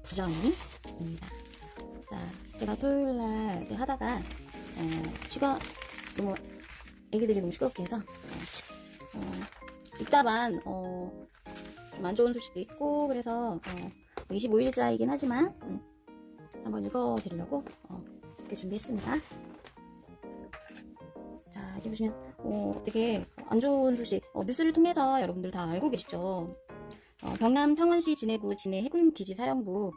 부정입니다. 자, 제가 토요일날 이제 하다가 쉬가 너무 애기들이 너무 시끄럽게 해서 이따만 좀 안 좋은 소식도 있고 그래서 25일자이긴 하지만 한번 읽어드리려고 이렇게 준비했습니다. 자, 여기 보시면 되게 안 좋은 소식 뉴스를 통해서 여러분들 다 알고 계시죠. 경남 창원시 진해구 진해 해군기지 사령부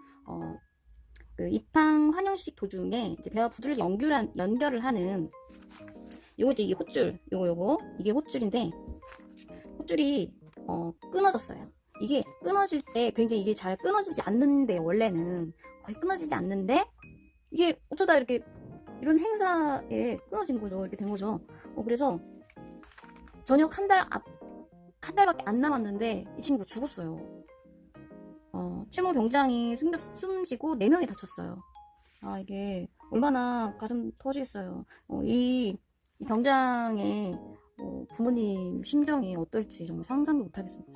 그 입항 환영식 도중에 이제 배와 부두를 연결을 하는 요거지, 이게 호줄, 요거 이게 호줄인데 호줄이 끊어졌어요. 이게 끊어질 때 굉장히 이게 잘 끊어지지 않는데, 원래는 거의 끊어지지 않는데 이게 어쩌다 이렇게 이런 행사에 끊어진 거죠. 이렇게 된 거죠. 그래서 저녁 한 달밖에 안 남았는데 이 친구가 죽었어요. 최모 병장이 숨지고 4명이 다쳤어요. 이게 얼마나 가슴 터지겠어요. 이 병장의 부모님 심정이 어떨지 정말 상상도 못하겠습니다.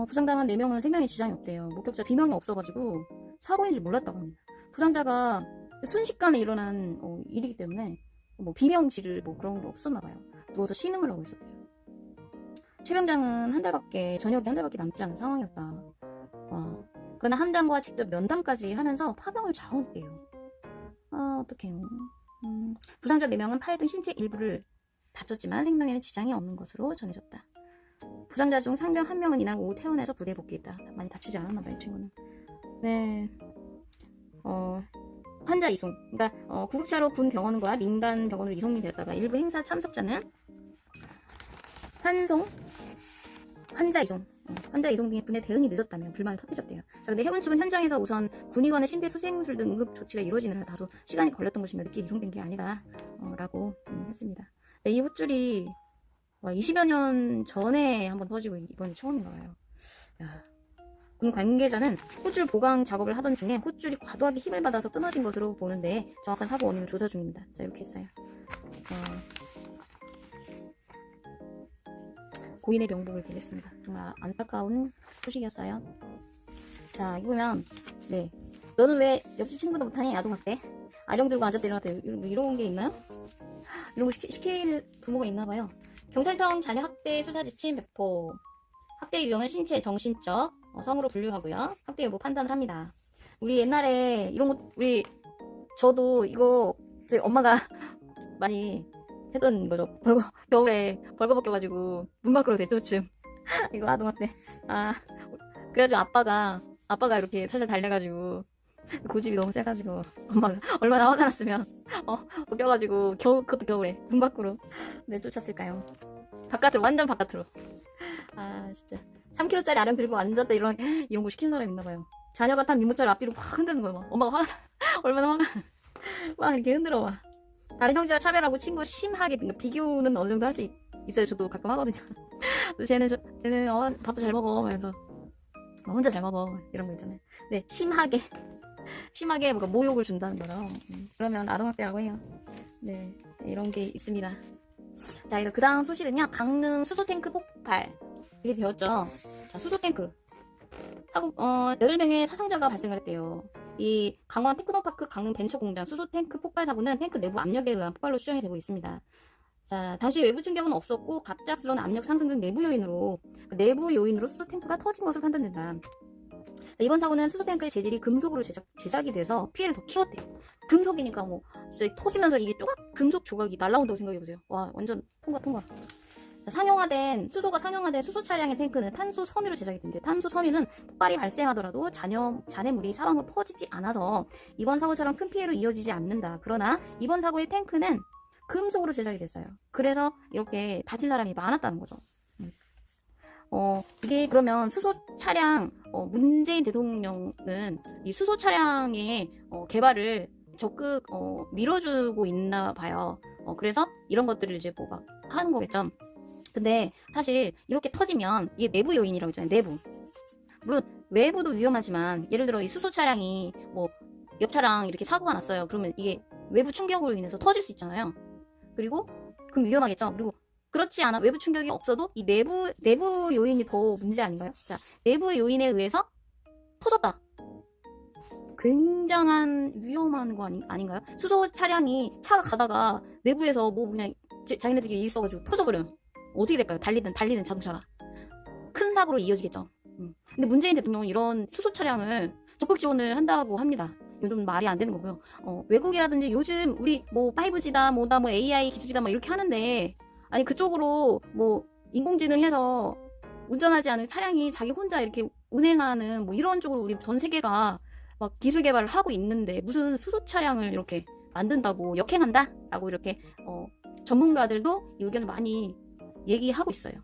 부상당한 4명은 생명에 지장이 없대요. 목격자 비명이 없어가지고 사고인지 몰랐다고 합니다. 부상자가 순식간에 일어난 일이기 때문에 비명지를 그런 게 없었나봐요. 누워서 신음을 하고 있었대요. 최 병장은 저녁이 한 달밖에 남지 않은 상황이었다. 그러나 함장과 직접 면담까지 하면서 파병을 자원했대요. 어떡해요. 부상자 4명은 팔 등 신체 일부를 다쳤지만 생명에는 지장이 없는 것으로 전해졌다. 부상자 중 상병 1명은 이날 오후 퇴원해서 부대에 복귀했다. 많이 다치지 않았나봐요, 이 친구는. 네. 환자 이송. 그러니까 구급차로 군 병원과 민간 병원으로 이송이 되었다가 일부 행사 참석자는 환자 이송 등의 군의 대응이 늦었다며 불만을 터뜨렸대요. 자, 근데 해군 측은 현장에서 우선 군의관의 심폐소생술 등 응급 조치가 이루어지느라 다소 시간이 걸렸던 것이며 늦게 이송된 게 아니다 라고 했습니다. 네, 이 호줄이 20여 년 전에 한번 터지고 이번이 처음인가 봐요. 군 관계자는 호줄 보강 작업을 하던 중에 호줄이 과도하게 힘을 받아서 끊어진 것으로 보는데 정확한 사고 원인을 조사 중입니다. 자, 이렇게 했어요. 고인의 명복을 빌겠습니다. 정말 안타까운 소식이었어요. 자, 여기 보면 네, 너는 왜 옆집 친구도 못하니? 아동학대. 아령 들고 앉았다 일어났다. 이런 게 있나요? 이런 거 시키는 부모가 있나봐요. 경찰청 자녀 학대 수사 지침 배포. 학대 유형은 신체, 정신적, 성으로 분류하고요. 학대 여부 판단을 합니다. 우리 옛날에 이런 거 저도 이거 저희 엄마가 많이 했던 거죠. 겨울에 벌거벗겨가지고 문 밖으로 내쫓음. 이거 아동학대. 그래가지고 아빠가 이렇게 살살 달려가지고 고집이 너무 세가지고 엄마가 얼마나 화가 났으면 웃겨가지고 그것도 겨울에 문 밖으로 내쫓았을까요? 바깥으로, 완전 바깥으로. 진짜 3kg짜리 아령 들고 앉았다 이런 거 시키는 사람 있나봐요. 자녀가 탄 유모차를 앞뒤로 확 흔드는 거예요. 엄마가 얼마나 화가 막 이렇게 흔들어 와. 다른 형제와 차별하고 친구 심하게 비교는 어느 정도 할 수 있어요. 저도 가끔 하거든요. 쟤는 밥도 잘 먹어 하면서 혼자 잘 먹어 이런 거 있잖아요. 네, 심하게 뭔가 모욕을 준다는 거죠. 그러면 아동학대라고 해요. 네, 이런 게 있습니다. 자, 그 다음 소식은요, 강릉 수소탱크 폭발 이게 되었죠. 자, 수소탱크 사고 8명의 사상자가 발생을 했대요. 이 강원 테크노파크 강릉 벤처공장 수소탱크 폭발 사고는 탱크 내부 압력에 의한 폭발로 추정이 되고 있습니다. 자, 당시 외부 충격은 없었고 갑작스러운 압력 상승 등 내부 요인으로 수소탱크가 터진 것으로 판단된다. 자, 이번 사고는 수소탱크의 재질이 금속으로 제작이 돼서 피해를 더 키웠대요. 금속이니까 진짜 터지면서 이게 금속 조각이 날라온다고 생각해보세요. 와, 완전 통과. 자, 수소가 상용화된 수소 차량의 탱크는 탄소 섬유로 제작이 된대요. 탄소 섬유는 폭발이 발생하더라도 잔해물이 사방으로 퍼지지 않아서 이번 사고처럼 큰 피해로 이어지지 않는다. 그러나 이번 사고의 탱크는 금속으로 제작이 됐어요. 그래서 이렇게 다친 사람이 많았다는 거죠. 이게 그러면 수소 차량, 문재인 대통령은 이 수소 차량의 개발을 적극 밀어주고 있나 봐요. 그래서 이런 것들을 이제 막 하는 거겠죠. 근데 사실 이렇게 터지면 이게 내부 요인이라고 했잖아요. 내부. 물론 외부도 위험하지만 예를 들어 이 수소 차량이 옆 차랑 이렇게 사고가 났어요. 그러면 이게 외부 충격으로 인해서 터질 수 있잖아요. 그리고 그럼 위험하겠죠. 그리고 그렇지 않아 외부 충격이 없어도 이 내부 요인이 더 문제 아닌가요? 자, 내부 요인에 의해서 터졌다. 굉장한 위험한 거 아닌가요? 수소 차량이 차가 가다가 내부에서 뭐 그냥 자기네들끼리 일 써가지고 터져버려요. 어떻게 될까요? 달리는 자동차가. 큰 사고로 이어지겠죠. 근데 문재인 대통령은 이런 수소 차량을 적극 지원을 한다고 합니다. 이건 좀 말이 안 되는 거고요. 외국이라든지 요즘 우리 뭐 5G다, 뭐다, 뭐 AI 기술이다, 뭐 이렇게 하는데, 아니 그쪽으로 뭐 인공지능 해서 운전하지 않은 차량이 자기 혼자 이렇게 운행하는 뭐 이런 쪽으로 우리 전 세계가 막 기술 개발을 하고 있는데 무슨 수소 차량을 이렇게 만든다고 역행한다? 라고 이렇게 전문가들도 이 의견을 많이 얘기하고 있어요.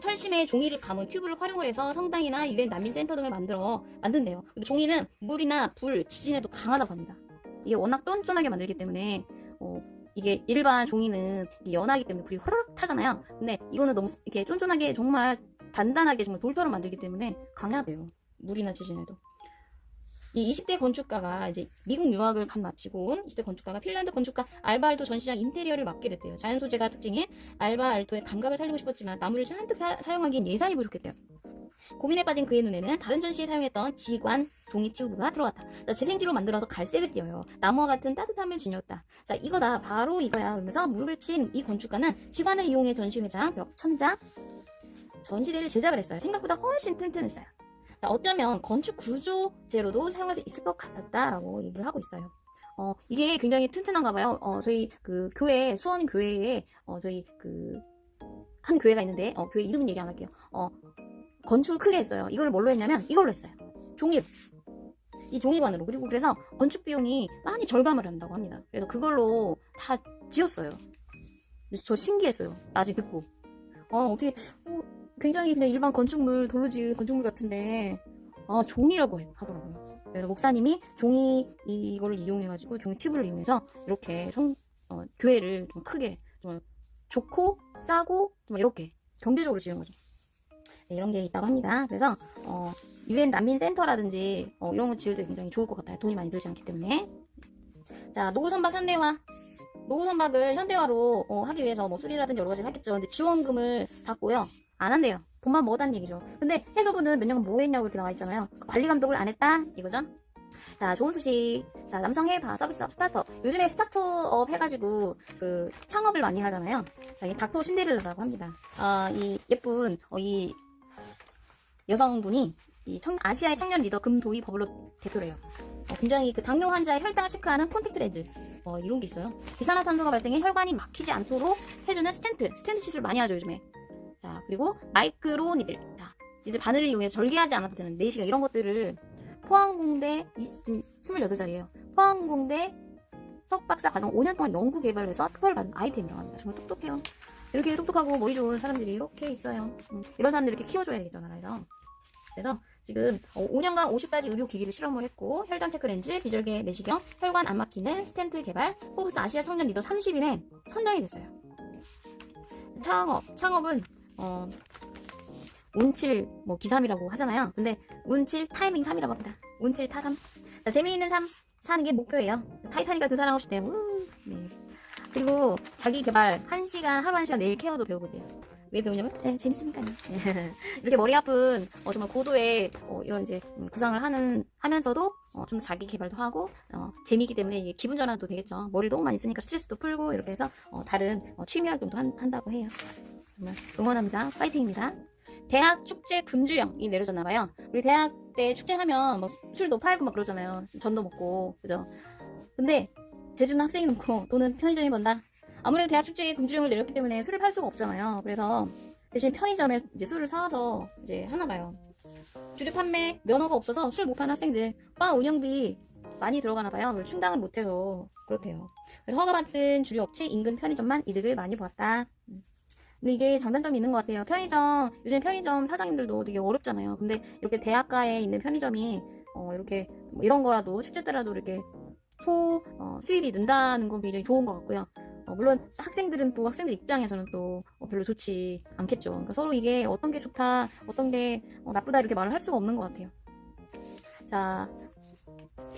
털심에 종이를 감은 튜브를 활용을 해서 성당이나 유엔 난민센터 등을 만든대요. 그리고 종이는 물이나 불, 지진에도 강하다고 합니다. 이게 워낙 쫀쫀하게 만들기 때문에 이게 일반 종이는 연하기 때문에 불이 호로록 타잖아요. 근데 이거는 너무 이렇게 쫀쫀하게 정말 단단하게 정말 돌처럼 만들기 때문에 강하대요. 물이나 지진에도. 이 20대 건축가가 이제 미국 유학을 간 마치고 온 20대 건축가가 핀란드 건축가 알바 알토 전시장 인테리어를 맡게 됐대요. 자연 소재가 특징인 알바 알토의 감각을 살리고 싶었지만 나무를 잔뜩 사용하기엔 예산이 부족했대요. 고민에 빠진 그의 눈에는 다른 전시에 사용했던 지관 종이 튜브가 들어갔다. 자, 재생지로 만들어서 갈색을 띄어요. 나무와 같은 따뜻함을 지녔다. 자, 이거다. 바로 이거야. 그러면서 무릎을 친 이 건축가는 지관을 이용해 전시회장, 벽, 천장, 전시대를 제작을 했어요. 생각보다 훨씬 튼튼했어요. 자, 어쩌면 건축 구조재로도 사용할 수 있을 것 같았다라고 얘기를 하고 있어요. 이게 굉장히 튼튼한가 봐요. 저희 그 교회, 수원 교회에 저희 그 한 교회가 있는데 교회 이름은 얘기 안 할게요. 건축을 크게 했어요. 이걸 뭘로 했냐면 이걸로 했어요. 종이로. 이 종이관으로. 그리고 그래서 건축 비용이 많이 절감을 한다고 합니다. 그래서 그걸로 다 지었어요. 그래서 저 신기했어요. 나중에 듣고. 어떻게 굉장히 그냥 일반 건축물, 돌로 지은 건축물 같은데 종이라고 하더라고요. 그래서 목사님이 이거를 이용해가지고 종이 튜브를 이용해서 이렇게 교회를 좀 크게 좀 좋고 싸고 좀 이렇게 경제적으로 지은 거죠. 네, 이런 게 있다고 합니다. 그래서 유엔 난민센터라든지 이런 거 지을 때 굉장히 좋을 것 같아요. 돈이 많이 들지 않기 때문에. 자, 노후선박 현대화. 노후선박을 현대화로 하기 위해서 뭐 수리라든지 여러 가지를 했겠죠. 근데 지원금을 받고요. 안 한대요. 돈만 먹었다는 얘기죠. 근데 해수부는 몇 년간 뭐 했냐고 이렇게 나와 있잖아요. 관리 감독을 안 했다 이거죠. 자, 좋은 소식. 자, 남성 해외 서비스업 스타트업. 요즘에 스타트업 해가지고 그 창업을 많이 하잖아요. 자, 이 닥터 신데렐라라고 합니다. 이 예쁜 이 여성분이 아시아의 청년 리더 금도희 버블로 대표래요. 굉장히 그 당뇨 환자의 혈당을 체크하는 콘택트 렌즈. 이런 게 있어요. 이산화탄소가 발생해 혈관이 막히지 않도록 해주는 스텐트 시술 많이 하죠 요즘에. 자, 그리고 마이크로 니들. 자, 니들 바늘을 이용해서 절개하지 않아도 되는 내시경 이런 것들을 포항공대 28살이에요. 포항공대 석박사 과정 5년 동안 연구 개발을 해서 특허를 받은 아이템이라고 합니다. 정말 똑똑해요. 이렇게 똑똑하고 머리 좋은 사람들이 이렇게 있어요. 이런 사람들 이렇게 키워줘야 되겠죠, 나라에서. 그래서 지금 5년간 50가지 의료기기를 실험을 했고 혈당 체크 렌즈, 비절개 내시경, 혈관 안 막히는 스텐트 개발, 포브스 아시아 청년 리더 30인에 선정이 됐어요. 창업은 운칠 기삼이라고 하잖아요. 근데 운칠 타이밍 3이라고 합니다. 운칠 타삼. 자, 재미있는 삶 사는 게 목표예요. 타이타닉 같은 사랑 없이 때. 네. 그리고 자기 개발 1시간 하루 1시간 내일 케어도 배우거든요. 왜 배우냐면 재밌으니까요. 이렇게 머리 아픈 정말 고도의 이런 이제 구상을 하면서도 좀 더 자기 개발도 하고 재미있기 때문에 이게 기분 전환도 되겠죠. 머리를 너무 많이 쓰니까 스트레스도 풀고 이렇게 해서 다른 취미 활동도 한다고 해요. 정말 응원합니다. 파이팅입니다. 대학 축제 금주령이 내려졌나봐요. 우리 대학 때 축제하면 술도 팔고 막 그러잖아요. 전도 먹고 그죠. 근데 제주는 학생이 넘고 돈은 편의점이 번다. 아무래도 대학 축제에 금주령을 내렸기 때문에 술을 팔 수가 없잖아요. 그래서 대신 편의점에 이제 술을 사와서 이제 하나봐요. 주류 판매 면허가 없어서 술 못 파는 학생들 바 운영비 많이 들어가나봐요. 그걸 충당을 못해서 그렇대요. 그래서 허가받은 주류 업체 인근 편의점만 이득을 많이 보았다. 근데 이게 장단점이 있는 것 같아요. 요즘 편의점 사장님들도 되게 어렵잖아요. 근데 이렇게 대학가에 있는 편의점이 이렇게 이런 거라도 축제 때라도 이렇게 수입이 는다는 건 굉장히 좋은 것 같고요. 물론 학생들 입장에서는 또 별로 좋지 않겠죠. 그러니까 서로 이게 어떤 게 좋다, 어떤 게 나쁘다 이렇게 말을 할 수가 없는 것 같아요. 자,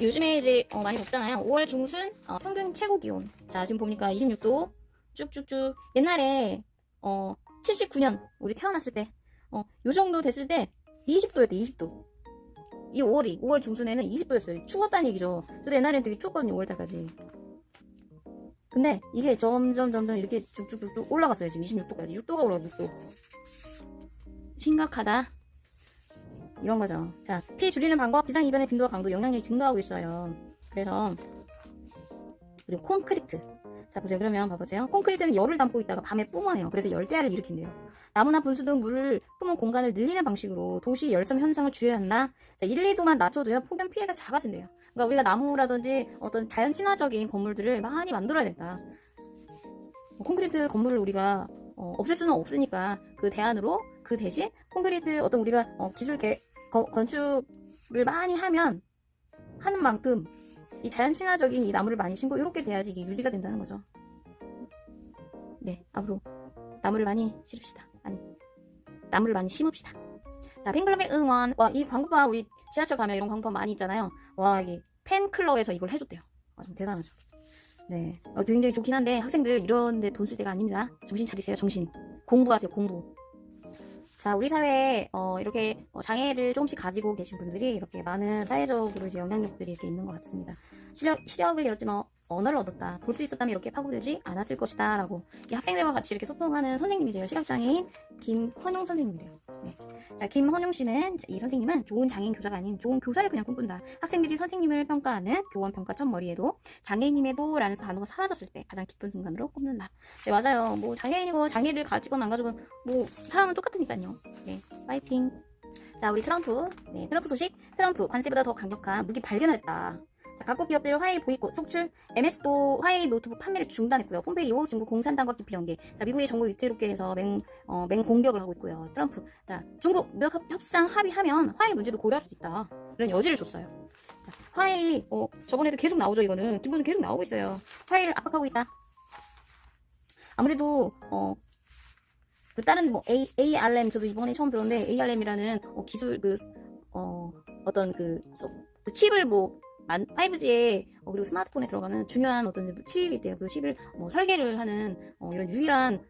요즘에 이제 많이 덥잖아요. 5월 중순 평균 최고 기온. 자, 지금 보니까 26도 옛날에 79년 우리 태어났을 때 요 정도 됐을 때 20도였대, 20도. 이 5월 중순에는 20도였어요. 추웠다는 얘기죠. 저도 옛날에는 되게 추웠거든요, 5월달까지. 근데 이게 점점 이렇게 쭉쭉쭉쭉 올라갔어요. 지금 26도까지. 6도가 올라가, 6도. 심각하다. 이런 거죠. 자, 피 줄이는 방법, 기상이변의 빈도와 강도, 영향력이 증가하고 있어요. 그래서, 그리고 콘크리트. 자, 보세요. 그러면 봐보세요. 콘크리트는 열을 담고 있다가 밤에 뿜어내요. 그래서 열대야를 일으킨대요. 나무나 분수 등 물을 품은 공간을 늘리는 방식으로 도시 열섬 현상을 주의해야 한다. 자, 1, 2도만 낮춰도요, 폭염 피해가 작아진대요. 그러니까 우리가 나무라든지 어떤 자연 친화적인 건물들을 많이 만들어야 된다. 콘크리트 건물을 우리가 없앨 수는 없으니까 그 대안으로 그 대신 콘크리트 어떤 우리가 건축을 많이 하는 만큼 이 자연 친화적인 이 나무를 많이 심고 이렇게 돼야지 이게 유지가 된다는 거죠. 네, 앞으로 나무를 많이 심읍시다. 아니, 나무를 많이 심읍시다. 자, 팬클럽의 응원. 와, 이 광고판 우리 지하철 가면 이런 광고판 많이 있잖아요. 와, 이게 팬클럽에서 이걸 해줬대요. 와, 좀 대단하죠. 네, 굉장히 좋긴 한데 학생들 이런데 돈 쓸 때가 아닙니다. 정신 차리세요, 정신. 공부하세요, 공부. 자, 우리 사회에 이렇게 장애를 조금씩 가지고 계신 분들이 이렇게 많은 사회적으로 이제 영향력들이 이렇게 있는 것 같습니다. 시력을 잃었지만 언어를 얻었다. 볼 수 있었다면 이렇게 파고들지 않았을 것이다. 라고 학생들과 같이 이렇게 소통하는 선생님이세요. 시각장애인 김헌용 선생님이래요. 네. 자, 김헌용 씨는, 이 선생님은 좋은 장애인 교사가 아닌 좋은 교사를 그냥 꿈꾼다. 학생들이 선생님을 평가하는 교원평가 첫 머리에도 장애인임에도 라는 단어가 사라졌을 때 가장 기쁜 순간으로 꼽는다. 네, 맞아요. 뭐 장애인이고 장애를 가지거나 안 가지고 뭐 사람은 똑같으니까요. 네, 파이팅. 자, 우리 트럼프. 네, 트럼프 소식. 트럼프 관세보다 더 강력한 무기 발견했다. 자, 각국 기업들 화웨이 보이콧 속출. MS도 화웨이 노트북 판매를 중단했고요. 폼페이오 중국 공산당과 깊이 연계. 자, 미국의 정부 위태롭게 해서 맹 공격을 하고 있고요. 트럼프. 자, 중국 무역 협상 합의하면 화웨이 문제도 고려할 수 있다. 이런 여지를 줬어요. 자, 화웨이 저번에도 계속 나오죠. 이거는 기본은 계속 나오고 있어요. 화웨이를 압박하고 있다. 아무래도 그 다른 뭐 ARM 저도 이번에 처음 들었는데 ARM이라는 기술 어떤 그 칩을 5G에 그리고 스마트폰에 들어가는 중요한 어떤 칩이 있대요. 그 칩을 설계를 하는 이런 유일한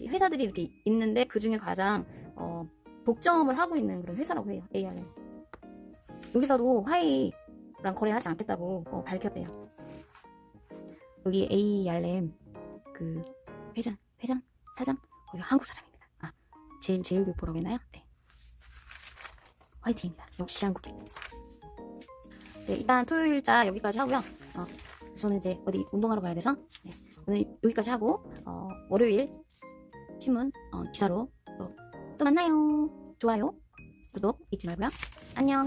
회사들이 이렇게 있는데 그 중에 가장 독점을 하고 있는 그런 회사라고 해요. ARM. 여기서도 화웨이랑 거래하지 않겠다고 밝혔대요. 여기 ARM 그 회장, 사장 거기가 한국 사람입니다. 아, 제일교포라고 했나요? 네. 화이팅입니다. 역시 한국인. 네, 일단 토요일자 여기까지 하고요. 저는 이제 어디 운동하러 가야 돼서 네, 오늘 여기까지 하고 월요일 신문 기사로 또 만나요. 좋아요, 구독 잊지 말고요. 안녕.